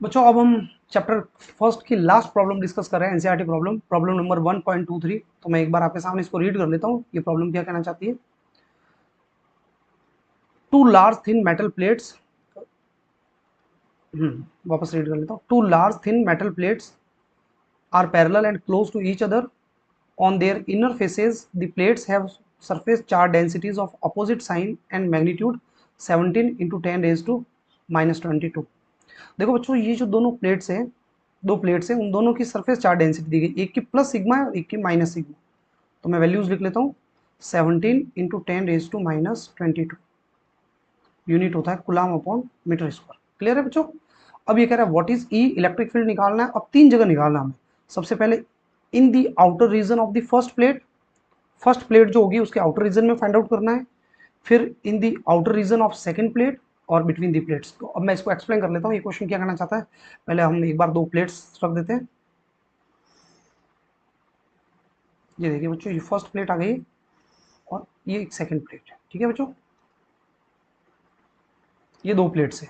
बच्चों अब हम चैप्टर फर्स्ट की लास्ट प्रॉब्लम डिस्कस कर रहे हैं, एनसीईआरटी प्रॉब्लम, प्रॉब्लम नंबर 1.23। तो मैं एक बार आपके सामने इसको रीड कर लेता हूँ। ये प्रॉब्लम क्या कहना चाहती है? Two large thin metal plates, वापस रीड कर लेता हूँ। Two large thin metal plates are parallel and close to each other. On their inner faces the plates have surface charge densities of opposite sign and magnitude 17 into 10 raised to -22। देखो बच्चों, ये जो दोनों plates हैं, दो plates हैं, उन दोनों की सरफेस चार्ज डेंसिटी दी गई, एक की प्लस सिग्मा है और एक की माइनस सिग्मा। तो मैं वैल्यूज लिख लेता हूँ। 17 इंटू 10 raised to -22 यूनिट होता है coulomb upon metre square. Clear है बच्चों? अब ये कह रहा है what is E, electric field निकालना है। अब तीन जगह निकालना है हमें। सबसे पहले in the outer region of the first plate, first plate जो होगी उसके आउटर रीजन में फाइंड आउट करना है। फिर in the outer region of second plate और बिटवीन दी प्लेट्स। तो अब मैं इसको एक्सप्लेन कर लेता हूँ, ये क्वेश्चन क्या करना चाहता है। पहले हम एक बार दो प्लेट्स रख देते हैं। ये देखिए बच्चों, ये फर्स्ट प्लेट आ गई और ये एक सेकंड प्लेट है। ठीक है बच्चों, ये दो प्लेट्स है।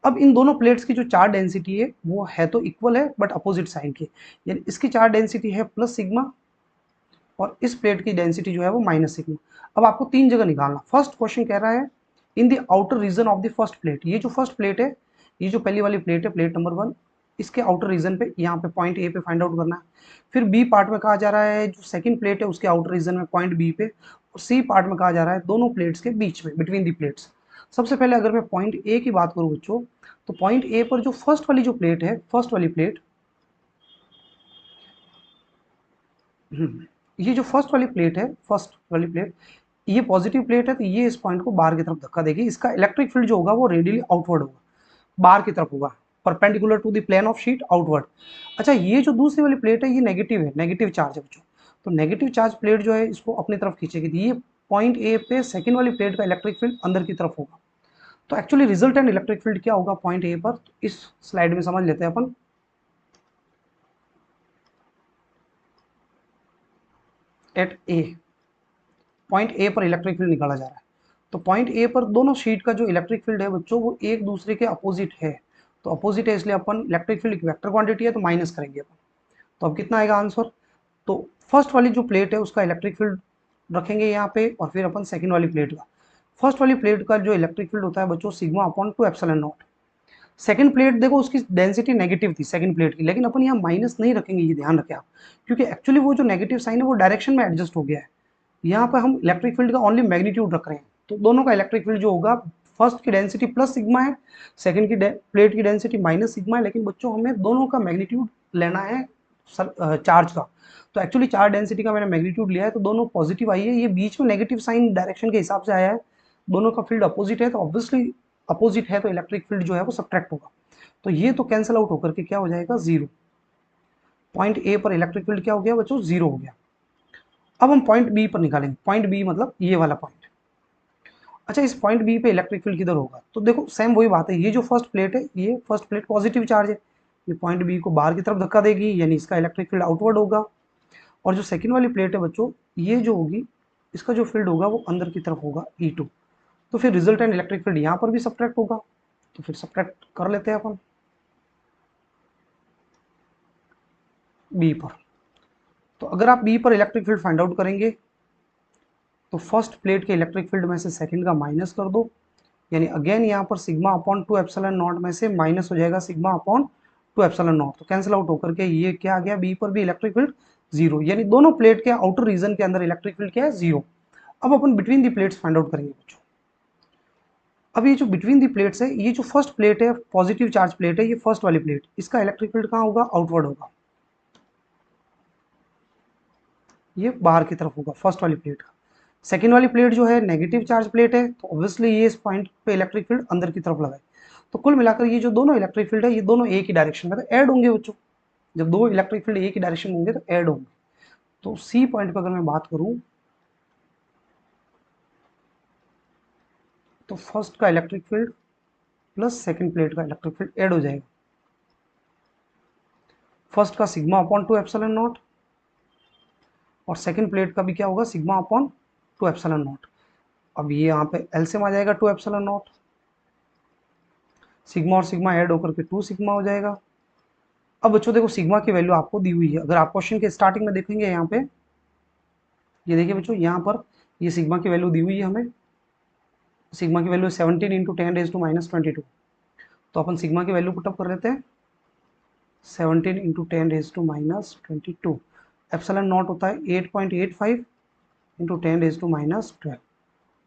अब इन दोनों प्लेट्स की जो चार्ज डेंसिटी है वो है तो इक्वल है बट अपोजिट साइन की। यानी इसकी चार्ज डेंसिटी है प्लस सिग्मा और इस प्लेट की डेंसिटी जो है वो माइनस सिग्मा। अब आपको तीन जगह निकालना। फर्स्ट क्वेश्चन कह रहा है in the outer region of the first plate. ये जो फर्स्ट प्लेट है, ये जो पहली वाली प्लेट है, प्लेट नंबर 1, इसके आउटर रीजन पे, यहाँ पे पॉइंट ए पे फाइंड आउट करना है। फिर बी पार्ट में कहा जा रहा है जो सेकंड प्लेट है उसके आउटर रीजन में पॉइंट बी पे, और सी पार्ट में कहा जा रहा है दोनों प्लेट्स के बीच में, बिटवीन दी प्लेट्स। सबसे पहले अगर मैं पॉइंट ए की बात करूँ बच्चों, तो पॉइंट ए पर जो फर्स्ट वाली जो प्लेट है, फर्स्ट वाली प्लेट, ये जो फर्स्ट वाली प्लेट है, फर्स्ट वाली प्लेट, ये पॉजिटिव प्लेट है तो ये इस पॉइंट को बाहर की तरफ धक्का देगी। इसका इलेक्ट्रिक फील्ड जो होगा वो रेडियली आउटवर्ड होगा, बाहर की तरफ होगा, perpendicular to the plane of sheet outward. अच्छा, ये जो दूसरी वाली प्लेट है ये नेगेटिव है, नेगेटिव चार्ज है बच्चों। तो नेगेटिव चार्ज प्लेट जो है इसको अपनी तरफ खींचेगी। तो ये पॉइंट ए पे सेकंड वाली प्लेट का इलेक्ट्रिक फील्ड अंदर की तरफ होगा। तो एक्चुअली रिजल्टेंट इलेक्ट्रिक फील्ड क्या होगा पॉइंट ए पर, तो इस स्लाइड में समझ लेते हैं अपन। एट ए, पॉइंट ए पर इलेक्ट्रिक फील्ड निकाला जा रहा है। तो पॉइंट ए पर दोनों शीट का जो इलेक्ट्रिक फील्ड है बच्चों वो एक दूसरे के अपोजिट है। तो अपोजिट है इसलिए अपन इलेक्ट्रिक फील्ड एक वेक्टर क्वांटिटी है तो माइनस करेंगे अपन। तो अब कितना आएगा आंसर? तो फर्स्ट वाली जो प्लेट है उसका इलेक्ट्रिक फील्ड रखेंगे यहाँ पे, और फिर अपन सेकंड वाली प्लेट का, फर्स्ट वाली प्लेट का जो इलेक्ट्रिक फील्ड होता है बच्चों sigma upon 2 epsilon not. Second plate देखो उसकी डेंसिटी नेगेटिव थी सेकंड प्लेट की, लेकिन अपन यहाँ माइनस नहीं रखेंगे, ये ध्यान रखें आप, क्योंकि एक्चुअली वो जो नेगेटिव साइन है वो डायरेक्शन में एडजस्ट हो गया है। यहाँ पर हम इलेक्ट्रिक फील्ड का ओनली मैग्नीट्यूड रख रहे हैं। तो दोनों का इलेक्ट्रिक फील्ड जो होगा, फर्स्ट की डेंसिटी प्लस सिग्मा है, सेकंड की प्लेट की डेंसिटी माइनस सिग्मा है, लेकिन बच्चों हमें दोनों का मैग्नीट्यूड लेना है चार्ज का। तो एक्चुअली चार्ज डेंसिटी का मैंने मैग्नीट्यूड लिया है तो दोनों पॉजिटिव आई है, ये बीच में नेगेटिव साइन डायरेक्शन के हिसाब से आया है। दोनों का फील्ड अपोजिट है तो ऑब्वियसली अपोजिट है तो इलेक्ट्रिक फील्ड जो है वो सब्ट्रैक्ट होगा। तो ये तो कैंसिल आउट होकर के क्या हो जाएगा, जीरो। पॉइंट ए पर इलेक्ट्रिक फील्ड क्या हो गया बच्चों, जीरो हो गया। अब हम पॉइंट बी पर निकालेंगे। पॉइंट बी मतलब ये वाला पॉइंट। अच्छा, इस पॉइंट बी पे इलेक्ट्रिक फील्ड किधर होगा? तो देखो सेम वही बात है, ये जो फर्स्ट प्लेट है, ये फर्स्ट प्लेट पॉजिटिव चार्ज है, ये पॉइंट बी को बाहर की तरफ धक्का देगी, यानी इसका इलेक्ट्रिक फील्ड आउटवर्ड होगा। और जो सेकंड वाली प्लेट है बच्चों, ये जो होगी, इसका जो फील्ड होगा वो अंदर की तरफ होगा, E2। तो फिर रिजल्टेंट इलेक्ट्रिक फील्ड यहाँ पर भी सब्ट्रैक्ट होगा। तो फिर सब्ट्रैक्ट कर लेते हैं अपन बी पर। तो अगर आप बी पर इलेक्ट्रिक फील्ड फाइंड आउट करेंगे तो फर्स्ट प्लेट के इलेक्ट्रिक फील्ड में से सेकंड का माइनस कर दो, यानी अगेन यहाँ पर सिग्मा अपॉन 2 एप्सिलॉन नॉट में से माइनस हो जाएगा सिग्मा अपॉन 2 एप्सिलॉन नॉट। तो कैंसिल आउट होकर के ये क्या आ गया, बी पर भी इलेक्ट्रिक फील्ड जीरो, यानी दोनों प्लेट के आउटर रीजन के अंदर इलेक्ट्रिक फील्ड क्या है, जीरो। अब अपन between the plates find out करेंगे बच्चों। अब ये जो बिटवीन दी प्लेट्स है, ये जो फर्स्ट प्लेट है पॉजिटिव चार्ज प्लेट है, ये फर्स्ट वाली प्लेट, इसका इलेक्ट्रिक फील्ड कहाँ होगा, आउटवर्ड होगा, ये बाहर की तरफ होगा फर्स्ट वाली प्लेट का। सेकेंड वाली प्लेट जो है नेगेटिव चार्ज प्लेट है तो ऑब्वियसली ये इस पॉइंट पे इलेक्ट्रिक फील्ड अंदर की तरफ लगाए। तो कुल मिलाकर ये जो दोनों इलेक्ट्रिक फील्ड है ये दोनों एक ही डायरेक्शन में तो ऐड होंगे बच्चों। जब दो इलेक्ट्रिक फील्ड एक ही डायरेक्शन में होंगे तो ऐड होंगे। तो सी पॉइंट पर अगर मैं बात करूं तो फर्स्ट का electric field plus second plate का इलेक्ट्रिक फील्ड ऐड हो जाएगा। फर्स्ट का सिग्मा अपॉन 2 एप्सिलॉन नॉट और सेकेंड प्लेट का भी क्या होगा, सिग्मा अपॉन 2 एप्सिलॉन नॉट। अब ये यहाँ पे एलसीएम आ जाएगा 2 एप्सिलॉन नॉट। सिग्मा और सिग्मा ऐड होकर के 2 सिग्मा हो जाएगा। अब बच्चों देखो सिग्मा की वैल्यू आपको दी हुई है, अगर आप क्वेश्चन के स्टार्टिंग में देखेंगे यहाँ पे, ये देखिए बच्चों यहाँ पर ये सिग्मा की वैल्यू दी हुई है हमें, सिग्मा की वैल्यू 17 इंटू 10⁻⁻22। तो अपन सिग्मा की वैल्यू पुटअप कर लेते हैं, 17 इंटू 10⁻⁻22। एप्सिलॉन नॉट होता है 8.85 इंटू 10⁻⁻12।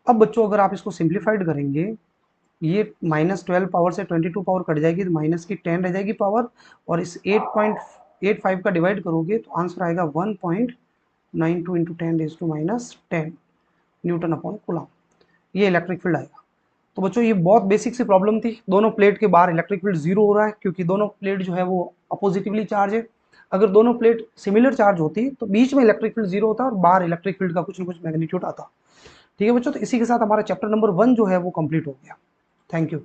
अब बच्चों अगर आप इसको सिंप्लीफाइड करेंगे, ये -12 पावर से 22 पावर कट जाएगी तो माइनस की 10 रह जाएगी पावर, और इस 8.85 का डिवाइड करोगे तो आंसर आएगा 1.92 इंटू 10⁻10 न्यूटन अपॉन कूलम, ये इलेक्ट्रिक फील्ड आएगा। तो बच्चों ये बहुत बेसिक सी प्रॉब्लम थी, दोनों प्लेट के बाहर इलेक्ट्रिक फील्ड जीरो हो रहा है क्योंकि दोनों प्लेट जो है वो अपोजिटिवली चार्ज है। अगर दोनों प्लेट सिमिलर चार्ज होती तो बीच में इलेक्ट्रिक फील्ड जीरो होता और बाहर इलेक्ट्रिक फील्ड का कुछ ना कुछ मैग्नीट्यूड आता। ठीक है बच्चों, तो इसी के साथ हमारा चैप्टर नंबर 1 जो है वो कंप्लीट हो गया। Thank you.